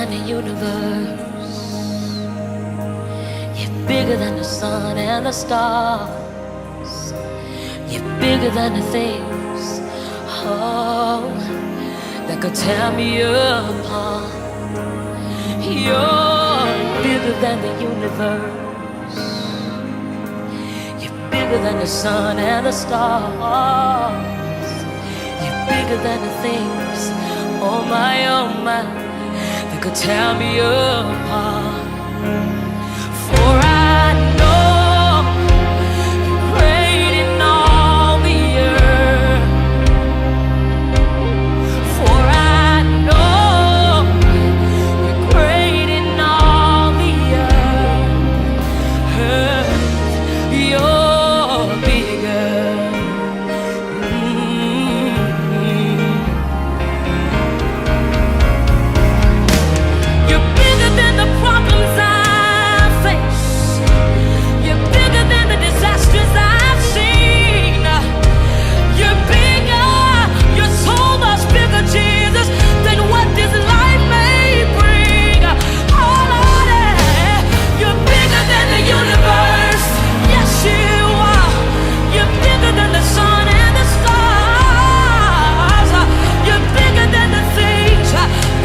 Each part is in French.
than the universe. You're bigger than the sun and the stars. You're bigger than the things, oh, that could tear me apart. You're bigger than the universe. You're bigger than the sun and the stars. You're bigger than the things, oh my, that could tear me apart. For I know you're great in all the earth. For I know you're great in all the earth. You're bigger. You're bigger than the problems I face. You're bigger than the disasters I've seen. You're bigger. You're so much bigger, Jesus, than what this life may bring. Oh Lord, you're bigger than the universe. Yes, you are. You're bigger than the sun and the stars. You're bigger than the things,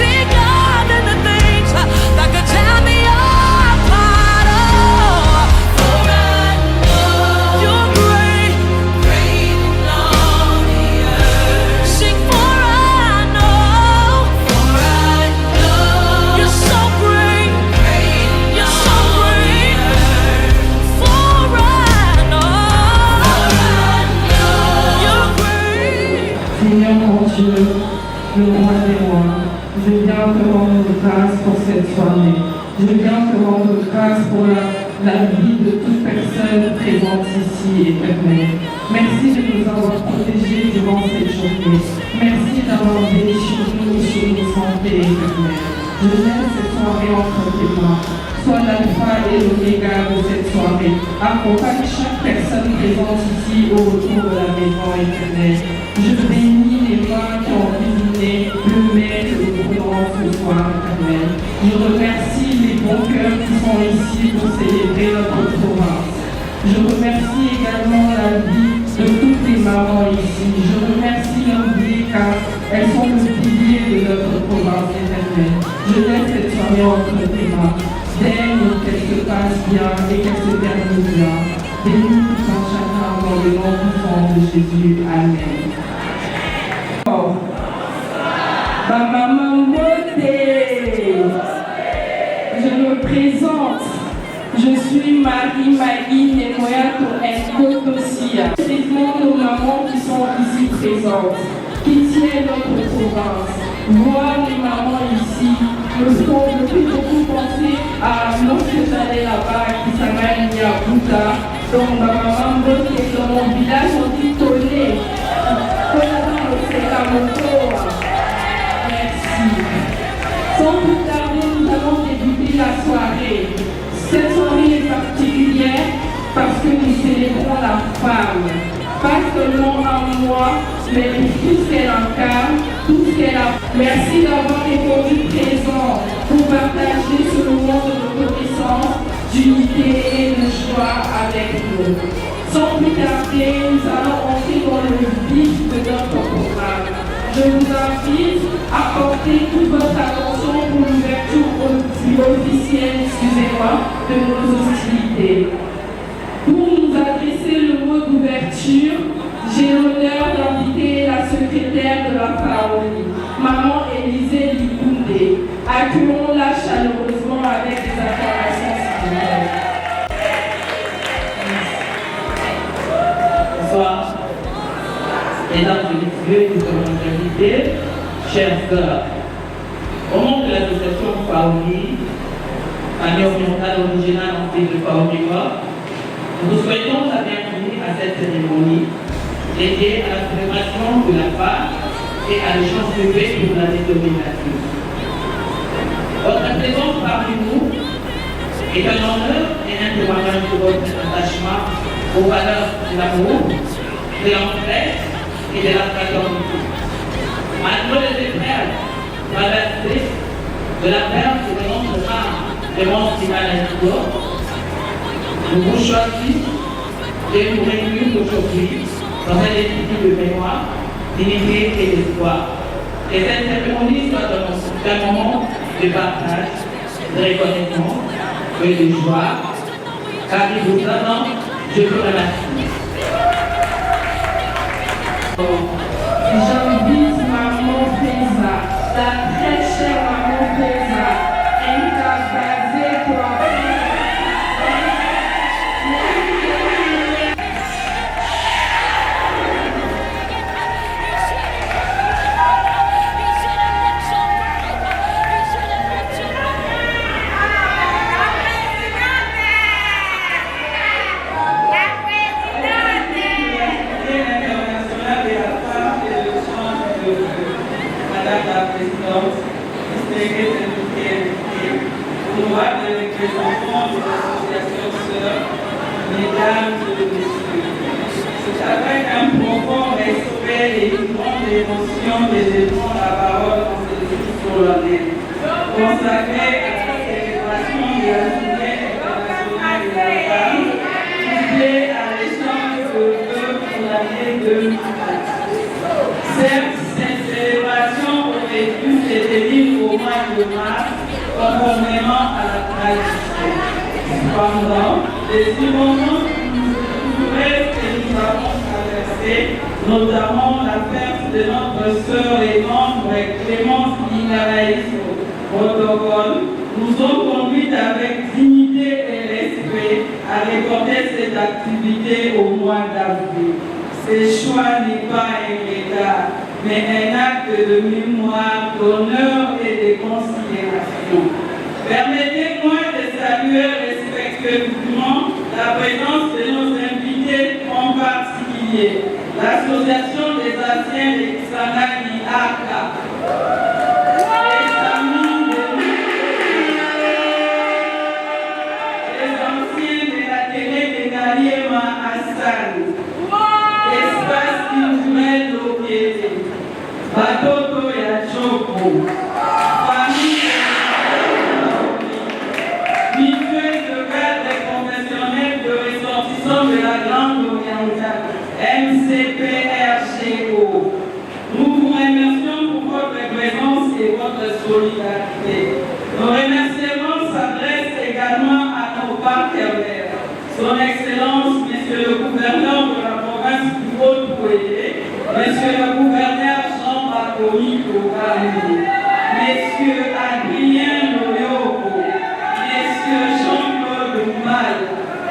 bigger than the things that could tear me apart. Oh, for I know you're great, great in all the earth. Sing, for I know you're so great, you're so great. For I know you're great. Seigneur mon Dieu, le roi des rois, je viens te rendre grâce pour cette soirée. Je viens te rendre grâce pour la vie de toute personne présente ici, Éternel. Merci de nous avoir protégés durant cette journée. Merci d'avoir veillé sur nous, sur nos santé, Éternel. Je laisse cette soirée entre tes mains. Sois l'alpha et l'oméga de cette soirée. Accompagne chaque personne présente ici au retour de la maison, Éternel. Je bénis les mains qui ont cuisiné le mets que nous prenons ce soir, Éternel. Je remercie les bons cœurs qui sont ici pour célébrer notre province. Je remercie également la vie de toutes les mamans ici. Je remercie leurs vies car elles sont le pilier de notre province, Éternel. Je laisse cette soirée entre tes mains. Daigne qu'elle se passe bien et qu'elle se termine bien. Bénis tout un chacun dans le nom puissant de Jésus. Amen. Oh. Ma maman beauté, je me présente. Je suis Marie Maï Nemoyato Nkotosia. Effectivement, nos mamans qui sont ici présentes, qui tiennent notre province. Voir les mamans ici me font depuis beaucoup penser à lorsque j'allais là-bas à Kisangani à Bouddha. Donc ma maman beauté dans mon village, on dit Toné. C'est la moto. Merci. Sans plus tarder, nous allons débuter la soirée. Cette soirée est particulière parce que nous célébrons la femme. Pas seulement en moi, mais pour tout ce qu'elle incarne, tout ce qu'elle a. Merci d'avoir répondu présent pour partager ce moment de reconnaissance, d'unité et de joie avec nous. Sans plus tarder, nous allons entrer dans le vif de notre programme. Je vous invite à porter toute votre attention pour l'ouverture officielle, de nos hostilités. Pour nous adresser le mot d'ouverture, j'ai l'honneur d'inviter la secrétaire de la Faoni, Maman Élisée Likoundé. Accueillons-la chaleureusement avec des acclamations spirituelles. Bonsoir, mesdames et messieurs, nous sommes invités, chers sœurs. Au nom de l'association Faoni, famille orientale originale en pays de Faoni-Goa, nous souhaitons la bienvenue à cette cérémonie dédiée à la célébration de la femme et à l'échange de paix pour l'année 2028. Votre présence parmi nous est un honneur et un témoignage de votre attachement aux valeurs de l'amour, de l'entraide et de la fraternité. Malgré les épreuves traversées, de la ferme de notre femme de mon Simananico. Nous vous choisissons de nous réunir aujourd'hui dans un édifice de mémoire, d'unité et d'espoir. Et cette cérémonie soit un moment de partage, de reconnaissance et de joie. Car il vous attend, je vous remercie. J'invite maman Pesa, la très chère maman Pesa, elle t'a basé pour Madame la Présidente, distinguée syndiquée, honorable représentants des associations sœurs, mesdames et messieurs, c'est avec un profond respect et une grande émotion que je prends la parole dans ce jour solennel, consacré à la célébration de la Journée internationale de la femme, couplée à l'échange de vœux pour l'année 2024. Certes, cette célébration aurait dû se tenir au mois de mars, conformément à la tradition. Cependant, les événements culturels que nous avons traversés, notamment la perte de notre sœur et membre Clémence Ingaraïso, protocole, nous ont conduits avec dignité et respect à reporter cette activité au mois d'avril. Ce choix n'est pas un retard, mais un acte de mémoire, d'honneur et de considération. Permettez-moi de saluer respectueusement la présence de nos invités, en particulier l'Association des anciens de Kisangani Aka, les amis de les anciens de la télé de Naliema Hassan, espace culturel Lokété, Batoto ya Choko, famille mutuelle de garde professionnelle de ressortissants de la Grande Orientale, MCPRGO. Nous vous remercions pour votre présence et votre solidarité. Nos remerciements s'adressent également à nos partenaires. Son Excellence, Monsieur le Gouverneur de la province du Haut-Pouillet, Monsieur le Gouverneur Jean-Baptiste Koukarou, Messieurs Adrien Loyoko, Messieurs Jean-Claude Mal,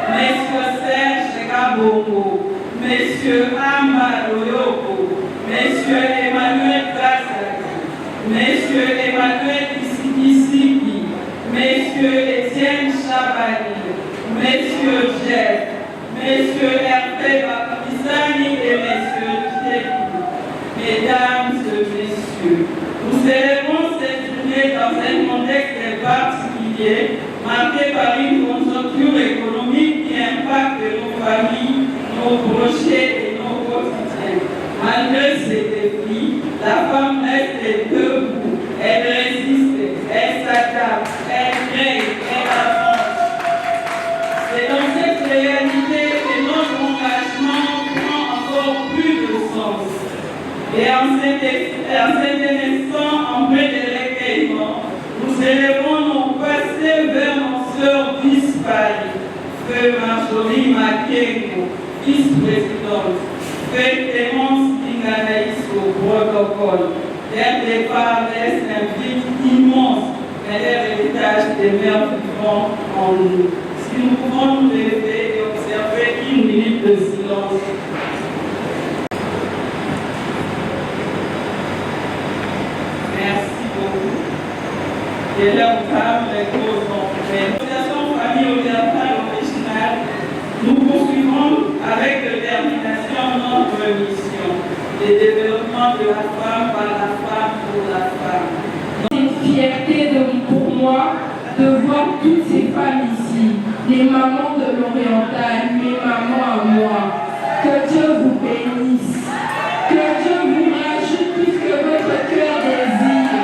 Messieurs Serge Kabongo, Messieurs Amba Loyoko, Messieurs Emmanuel Kassaki, Messieurs Emmanuel Isiki, Messieurs Étienne Chabani, Messieurs Jeff, Messieurs Hervé Baptistani et Messieurs Tchékou, Mesdames et Messieurs, nous célébrons cette journée dans un contexte particulier marqué par une conjoncture économique qui impacte nos familles, nos projets et nos quotidiens. Malgré ces défis, la femme reste debout, elle résiste, elle s'adapte, elle crée, elle avance. C'est dans cette réalité que notre engagement prend encore plus de sens. Et en cet instant empreint de recueillement, nous élevons nos passés vers nos sœurs disparues. Feu Marjorie Makengo, vice-présidente, Feu Clémence Inganaïso, protocole. Leur départ laisse un vide immense, mais leur héritage demeure vivant en nous. Si nous pouvons nous lever et observer une minute de silence. Merci beaucoup. Et leurs femmes les causons. L'association Famille Orientale Originale, nous poursuivons avec détermination notre mission, le développement de la femme par la femme pour la femme. C'est une fierté pour moi de voir toutes ces femmes ici, les mamans de l'Oriental, mes mamans à moi. Que Dieu vous bénisse, que Dieu vous rajoute tout ce que votre cœur désire.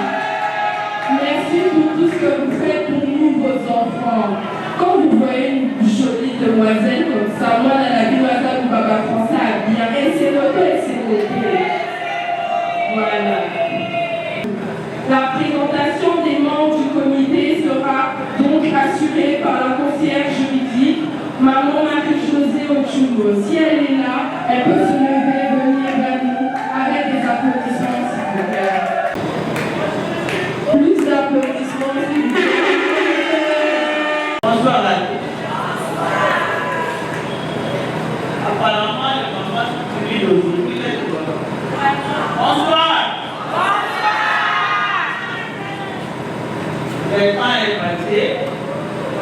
Merci pour tout Voilà. La présentation des membres du comité sera donc assurée par la conseillère juridique, Maman Marie-Josée Ochoum. Si elle est là, elle peut se lever, venir vers nous avec des applaudissements, s'il vous plaît. Plus d'applaudissements, s'il vous plaît. Bonsoir à tous. Apparemment, le maman qui aujourd'hui, bonsoir. Le temps est passé.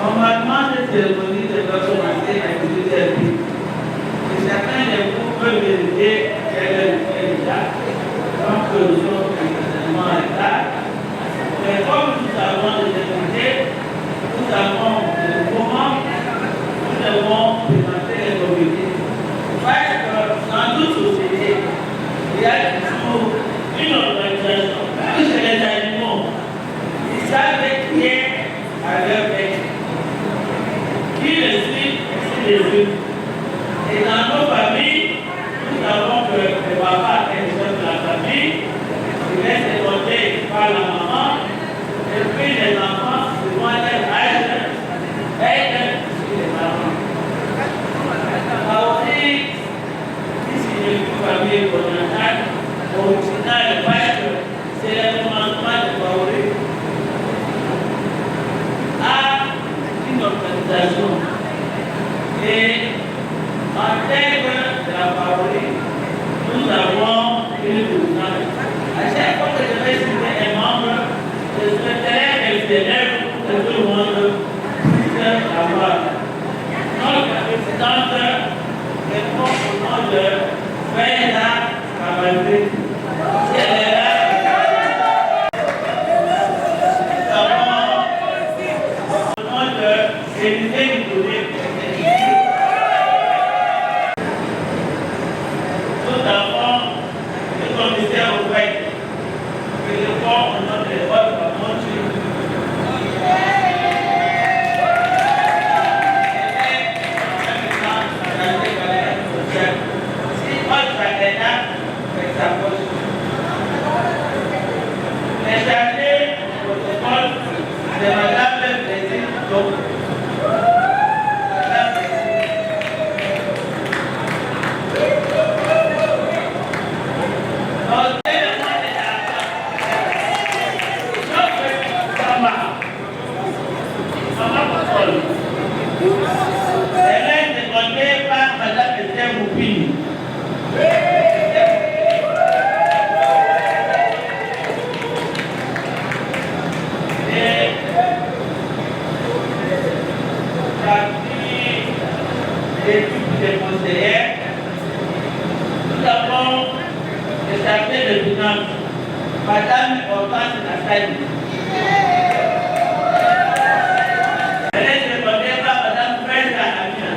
Normalement, cette cérémonie devrait commencer à 18h. Et certains de vous peuvent vérifier quelle est déjà. Donc, nous sommes extrêmement en retard. Mais comme nous avons des invités, nous avons des moments, nous devons présenter les objectifs. Parce que dans toute société, il y a toujours une organisation, chez les animaux, ils savent qui est à leur bec, qui les suit, qui les suit. Et dans nos familles, nous savons que le papa est le chef de la famille, il est secondé par la maman, et puis les enfants, souvent leur âge, aident les parents. Alors, ici, une famille continentale, au final, c'est le commandement de Baouri à une organisation. Et en termes de la Baouri, nous avons une présidence. À chaque fois que je vais citer un membre, je souhaiterais que les élèves de tout le monde puissent avoir. Notre présidente répond au nom de Fayda Kabalé. Si elle est là, nous avons au nom de Élisée Nicolet. Nous avons le commissaire au fait qui répond au nom de votre les chargés du protocole de Madame le Président. Elle est demandée par Madame Esther Moupini. Des conseillers, nous avons le chargé de finance, Madame Hortense Nassani. Elle est demandée par Madame Fayda Amina.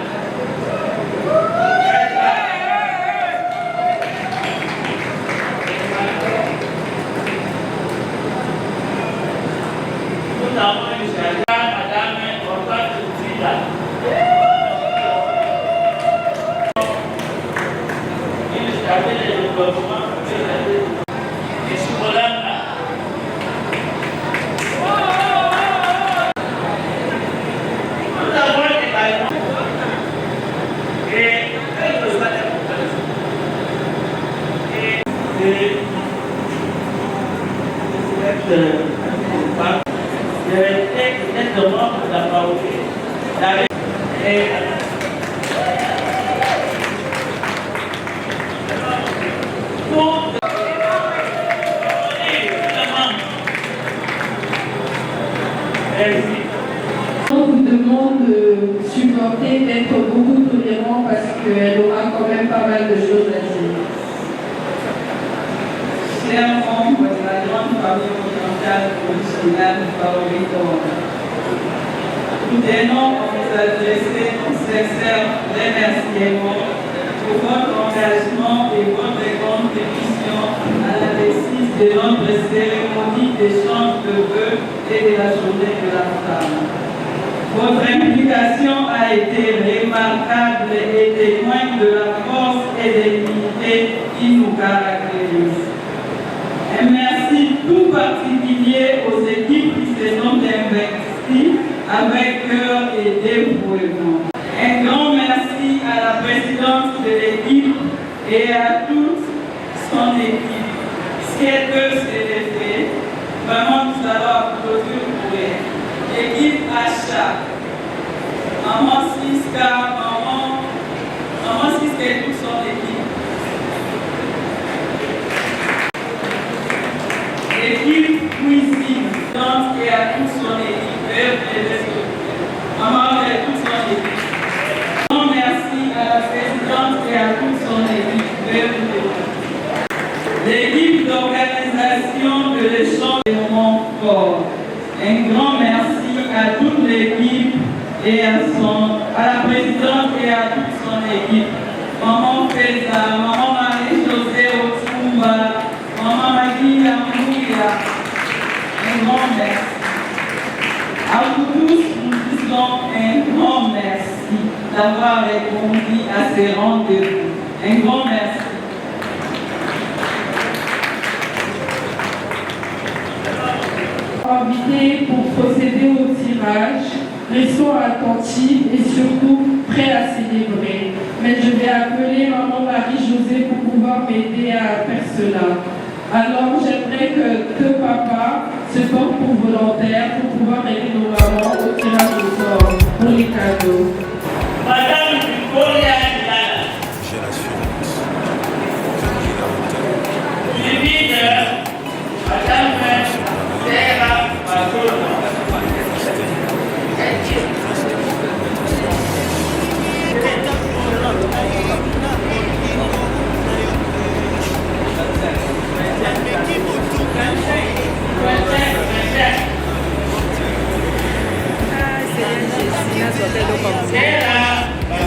Nous avons le chargé Madame Hortense Sida. Avec les développements, et sur Molana. Nous avons également On vous demande de supporter, d'être beaucoup tolérant parce qu'elle aura quand même pas mal de choses à dire. Chers membres de la grande famille occidentale originale Baouri, nous tenons à vous adresser un sincère remerciement pour votre engagement et votre contribution à la réussite de notre cérémonie d'échange de vœux et de la journée de la femme. Votre implication a été remarquable et témoigne de la force et de l'unité qui nous caractérise. tout particulier aux équipes qui se sont investies avec cœur et dévouement. Un grand merci à la présidente de l'équipe et à toute son équipe. Ce qu'elle peut s'élever, vraiment nous allons applaudir pour elle. L'équipe achat, maman Siska, maman Siska et toute son équipe. L'équipe cuisine, donc et à toute son équipe. Maman et toute son équipe. Merci à la présidente et à toute son équipe. L'équipe d'organisation de l'échange des moments forts. Un grand merci à toute l'équipe et à la présidente et à toute son équipe. Maman Feza, maman Marie-Josée Otumba, maman Maggie Amouya. Un grand merci. À vous tous, nous disons un grand merci d'avoir répondu à ces rendez-vous. Un grand merci. Invités pour procéder au tirage, restons attentifs et surtout prêts à célébrer. Mais je vais appeler maman Marie-Josée pour pouvoir m'aider à faire cela. Alors j'aimerais que deux papas se portent pour volontaires pour pouvoir aider nos mamans au tirage au sort pour les cadeaux. Madame Victoria Ndala. J'ai l'assurance que Dieu a retenu. Suivi de Madame Sarah Mazola. Sarah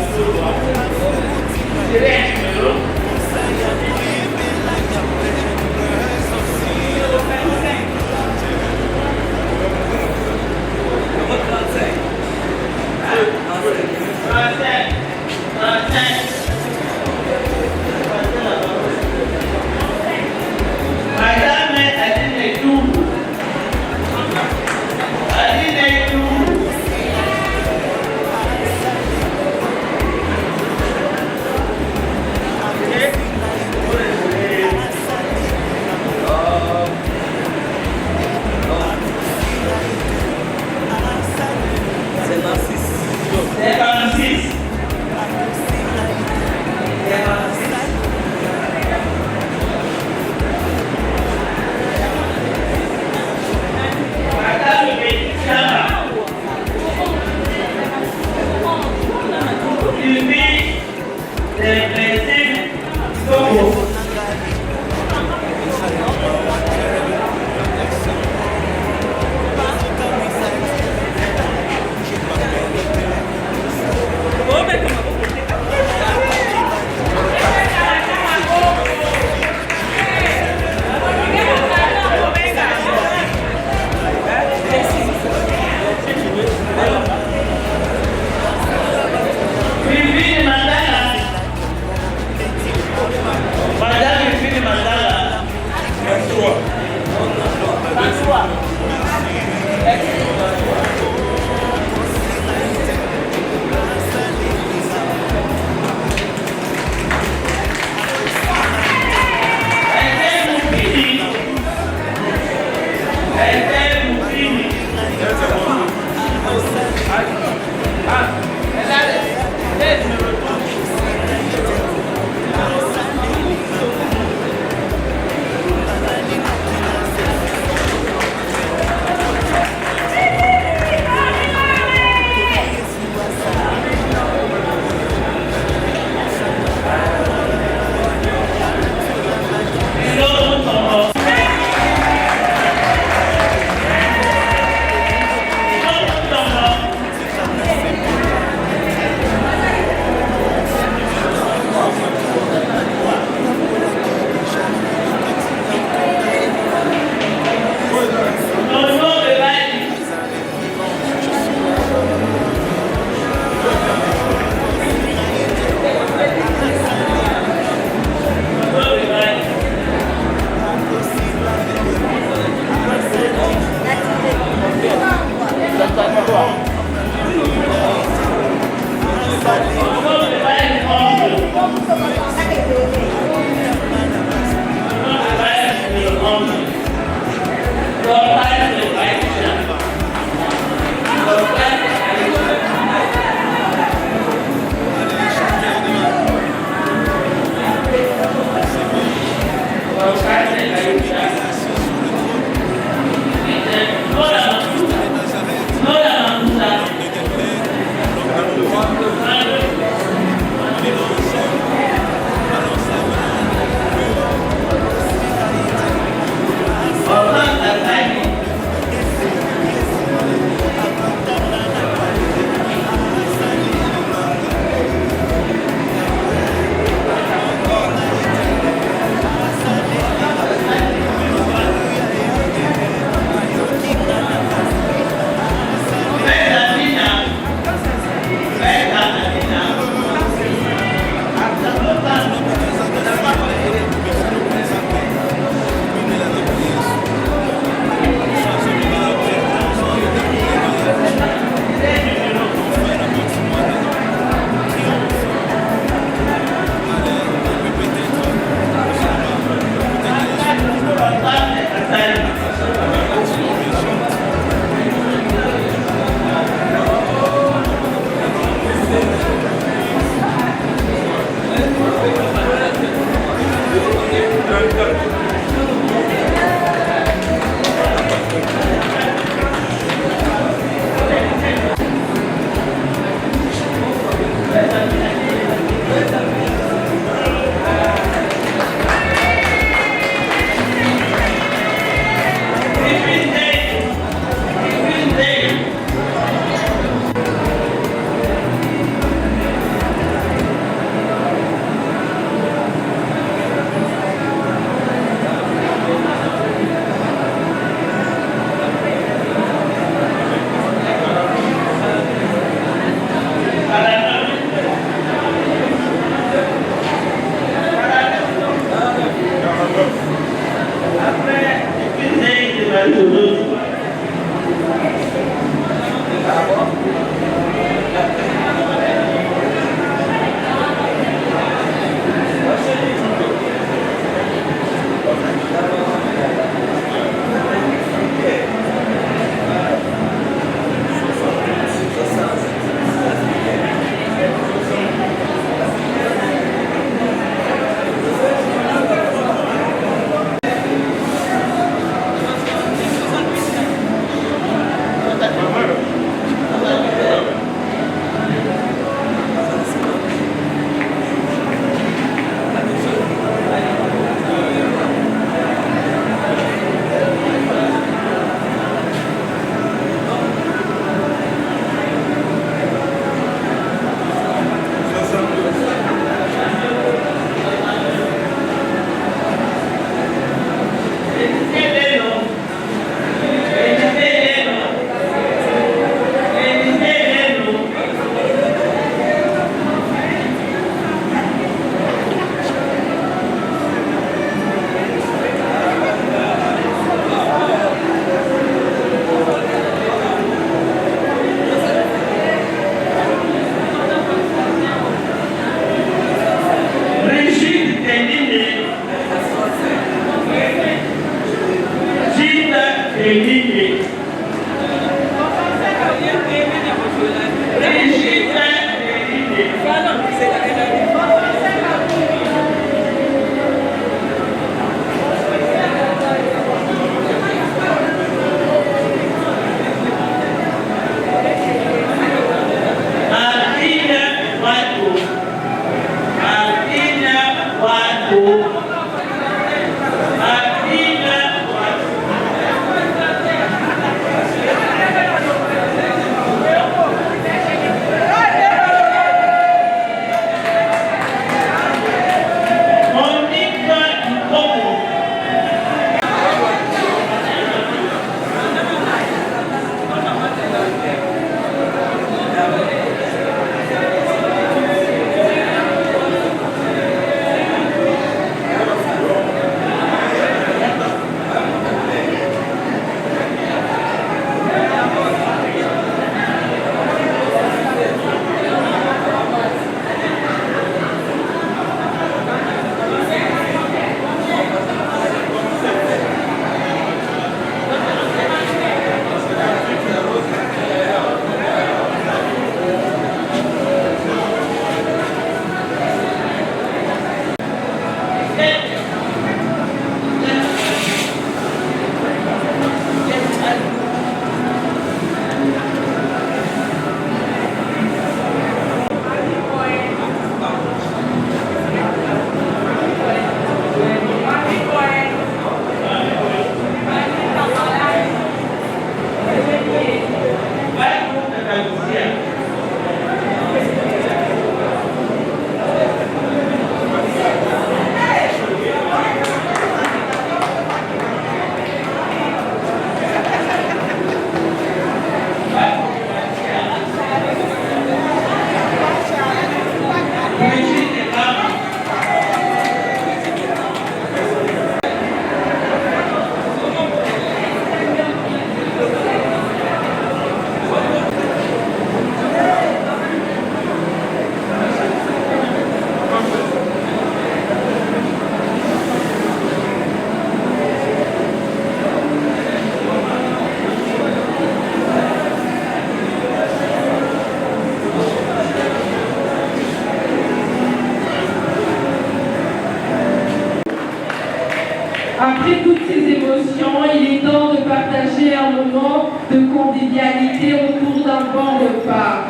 émotions, il est temps de partager un moment de convivialité autour d'un bon repas.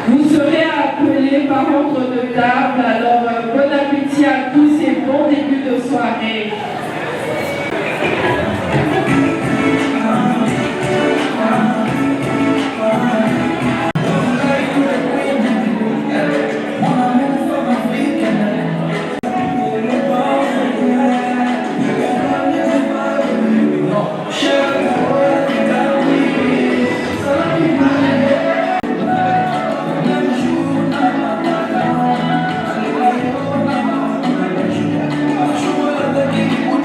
Vous serez appelés par ordre de table, alors bon appétit à tous et bon début de soirée. Thank you.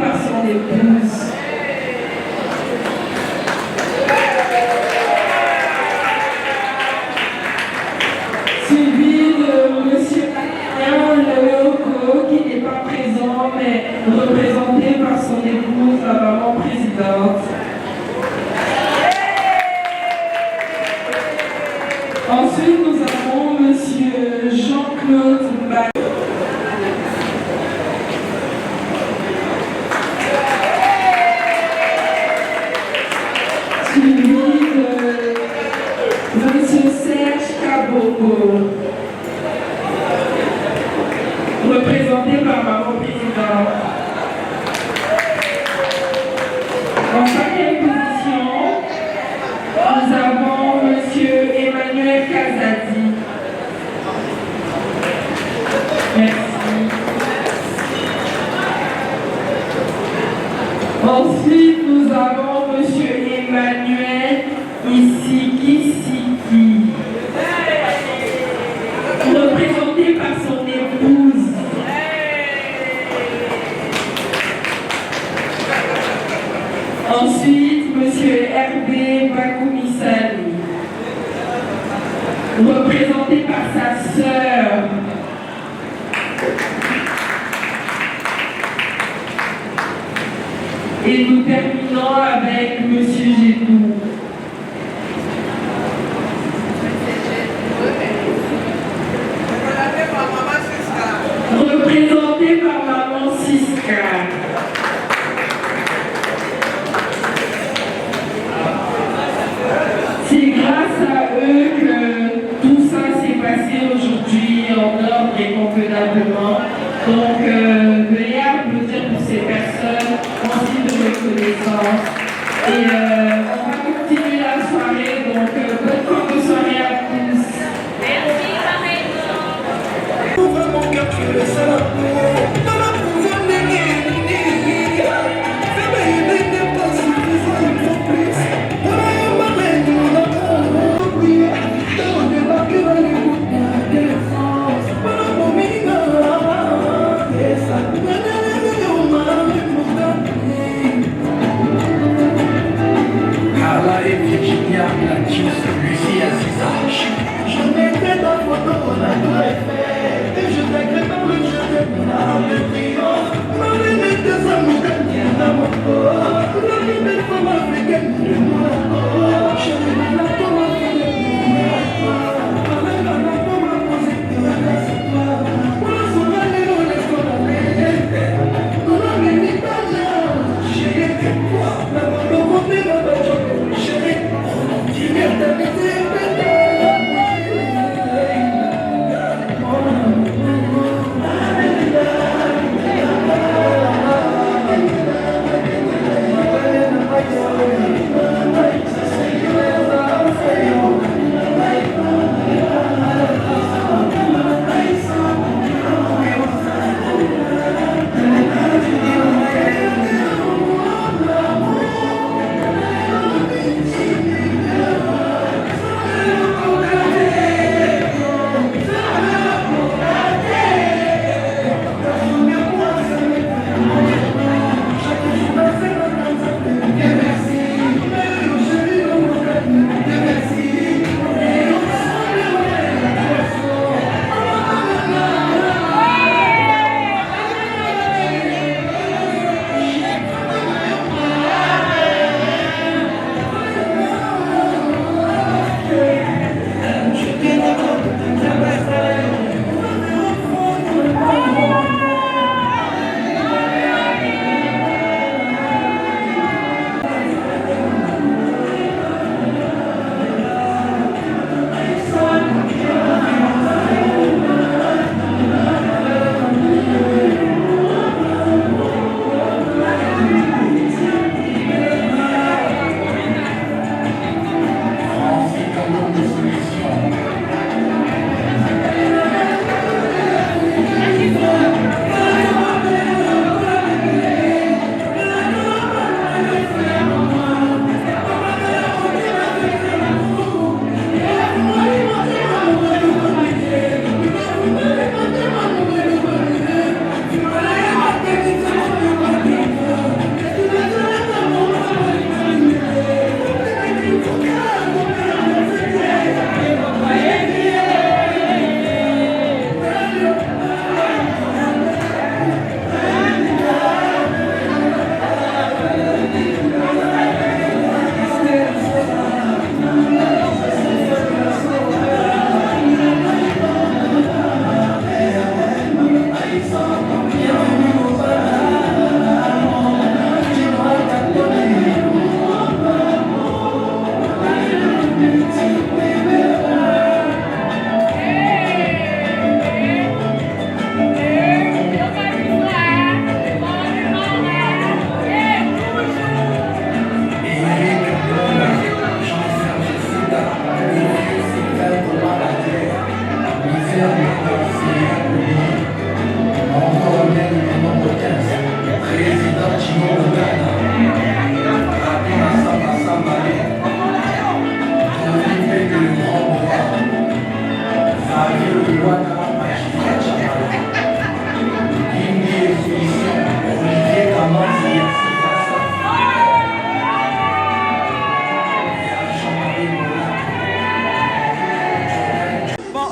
par son épouse. Suivi de Monsieur Adrien Leoko, qui n'est pas présent, mais représenté par son épouse, la maman présidente. Ensuite, nous avons Monsieur Jean-Claude Mbak. Suivi de Monsieur Serge Kaboko, représenté par maman présidente. En cinquième position, nous avons Monsieur Emmanuel Kazadi. Merci. Ensuite, nous avons Monsieur Emmanuel Isiki, représenté par son épouse. Ensuite, Monsieur Hervé Bakoumissani, représenté par sa sœur. Et nous terminons avec Monsieur Gétou. Représenté par maman Siska. C'est grâce à eux que tout ça s'est passé aujourd'hui en ordre et convenablement. Donc, veuillez applaudir pour ces personnes en signe de reconnaissance. Et on va continuer la soirée, donc bonne fin de soirée à tous. Merci, pareil. Ouvre mon cœur, tu le sais. Dans la pouvoir négliger. Fais baby, n'est pas suffisant, il faut plus. On a un balai, nous l'avons oublié. Dans le débat que va l'écoute, la défense. Pas mon mineur, et ça. On a les millions, on a les mots d'appui.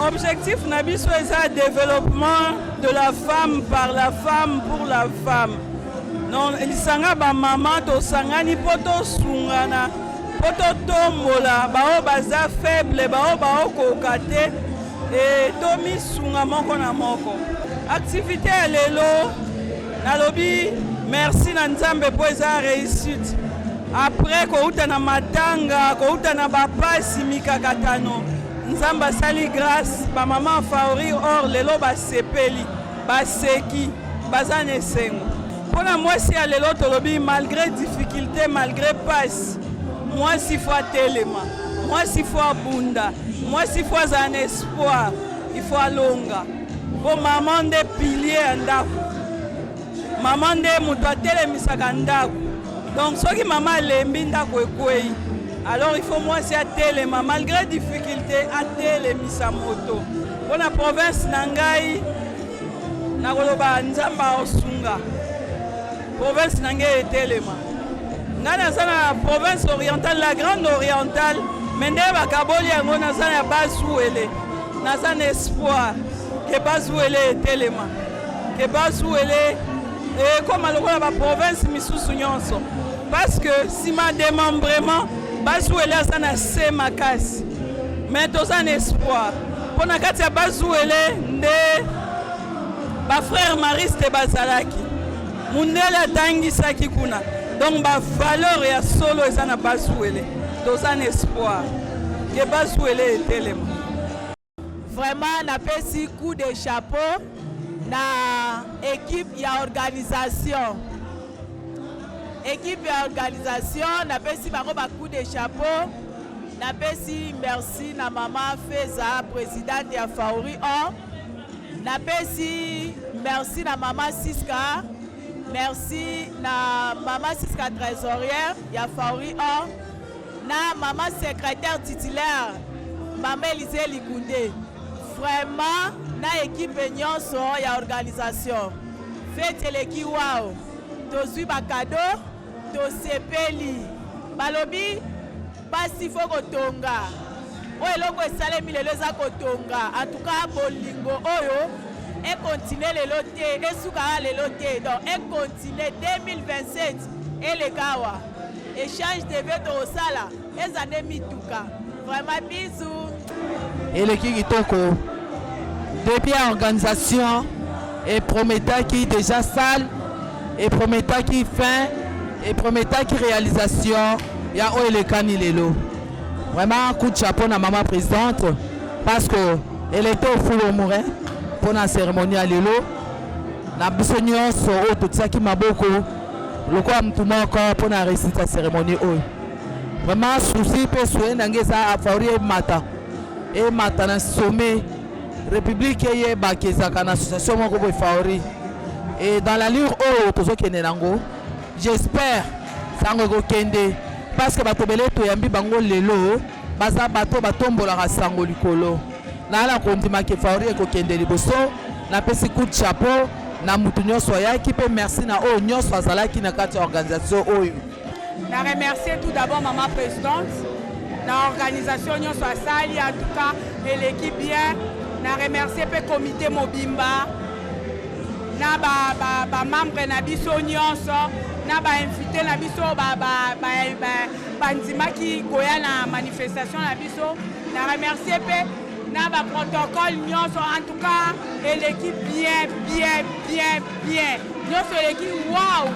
Objectif Nabiso est le développement de la femme par la femme pour la femme. Non, il sanga ba maman to sangani poto sungana poto tombola bao baza faible bao kokate et tomi sunga moko na moko. Activité lelo nalobi merci na Nzambe po eza réussite. Après ko uta na matanga ko uta na bapasi mikakatano. Nzamba sali grâce ba maman Faori or lelo ba sepeli ba seki bazane sengo pona mwasi ya lelo tolobi malgré difficulté malgré passe mwasi faut telema mwasi faut bunda mwasi faut un espoir il faut alonga po maman de pilier ndako maman de muto atelemisaka ndako donc soki maman lembi ndako ekwei. Alors il faut moi c'est à Téléma, malgré difficulté, à Télémisa moto. Pour la province Nangai, Nagoloba Nzamba Osunga. Province Nangai et Téléma. Nana la province orientale, la grande orientale, Mendeba Kaboli Ango Nazana Bazouele, Nazana Espoir, que Bazouele et Téléma. Que Bazouele, et comme à la province Missou Nyonso. Parce que si ma démembrement, Bazouele sana se makasi mais tous un espoir pour na kati ya Bazouele nde ba frère Mariste bazalaki mundela tangisaki kuna donc ba valeur ya solo ezana Bazouele tous un espoir que Bazouele etelema. Vraiment na pesi coup de chapeau na équipe ya organisation. Équipe et organisation, n'a pas si coup de chapeau, n'a pas si merci na maman Feza, présidente de Faori O, n'a pas si merci na maman Siska, merci na maman Siska trésorière de Faori O, na maman secrétaire titulaire, maman Elisée Likunde. Vraiment, na équipe nyonso ya organisation. Faites l'équipe wow. Tozui bakado, tosepeli. Balobi, basi fo kotonga. Oyo eloko esalemi lelo eza kotonga. En tout cas, bolingo oyo, et continue lelo te, et soukara lelo te. Donc, et continue 2027, et le kawa. Échange de veto au sala, et zane mituka. Vraiment, bisous. Et le Kitoko, depuis l'organisation, et promettant qui déjà salle, et promettant qui fin, et promettant qui réalisation, il y a le Kanilelo. Vraiment, coup de chapeau à maman présidente, parce qu'elle était au foule au Mourin pour la cérémonie à Lelo. La besoin sur tout ça qui m'a beaucoup, le quoi tout le encore pour la réussite de la cérémonie. Vraiment, souci, personne n'a pas à Faori et Mata. Et Mata dans le sommet, République et Bakézaka, l'association de Faori. Et dans la lure, j'espère que parce que batobele to yambi bango lelo baza bato batombola rasango likolo na la kondima ke Faori ko kende liboso na pesi coup de chapeau na mutu nyonso yaki pe merci na o nyonso azalaki na kati organisation oyo. Na remercier tout d'abord maman présidente na organisation nyonso asali en tout cas et l'équipe bien na remercier pe comité mobimba na ba membre na biso nyonso na ba invité na biso ba ndimaki koya na manifestation na biso na remercier pe na ba protocole nyonso en tout cas et l'équipe bien nyonso l'équipe wow.